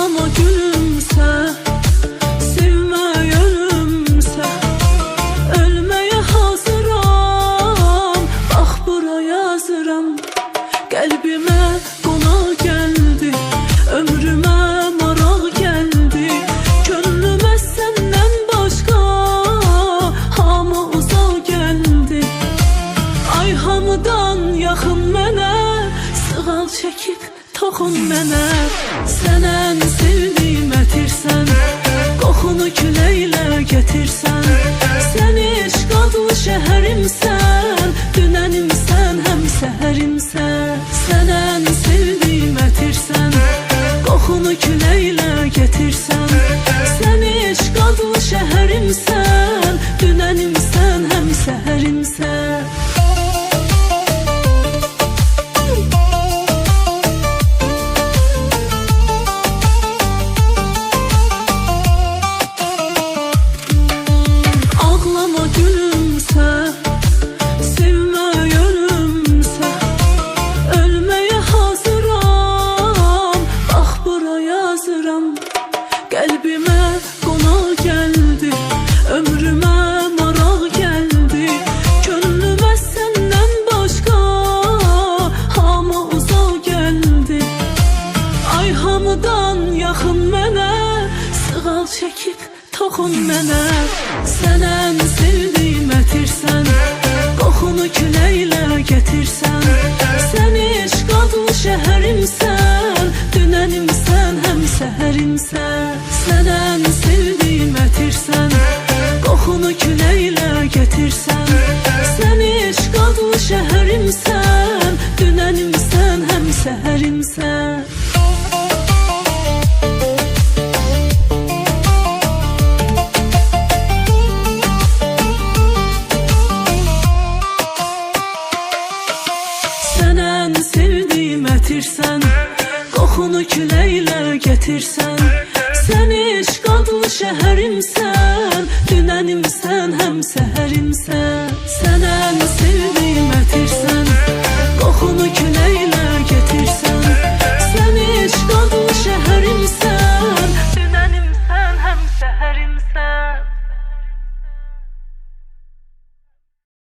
Ağlama gülümsə, sevmə ölümsə, ölməyə hazıram, bax bura yazıram. Qəlbimə qonaq gəldi, ömrümə maraq gəldi, könlümə səndən başqa hamı uzaq gəldi. Ay hamıdan yaxın mənə, sığal çəkib toxun mənə. Sənən sevdiyim ətirsən, qoxunu küləklə gətirsən. Sən eşq adlı şəhərimsən, dünənimsən, həm səhərimsən. Sənən sevdiyim ətirsən, qoxunu küləklə gətirsən. Sən eşq adlı şəhərimsən, dünənimsən, həm səhərimsən. Ağlama gülümsə, sevmə ölümsə, ölməyə hazıram, bax bura yazıram. Qəlbimə qonaq gəldi, ömrümə maraq gəldi, könlümə səndən başqa hamı uzaq gəldi. Ay hamıdan yaxın mənə, sığal çəkib toxun mənə. Sənən sevdiyim ətirsən, qoxunu küləklə gətirsən. Sən eşq adlı şəhərimsən, dünənimsən, həm səhərimsən. Sənən sevdiyim ətirsən, qoxunu küləklə gətirsən. Sən eşq adlı şəhərimsən, dünənimsən, həm səhərimsən. Sənən sevdiyim ətirsən, qoxunu küləklə gətirsən. Sən eşq adlı şəhərimsən, dünənimsən, həm səhərimsən. Sənən sevdiyim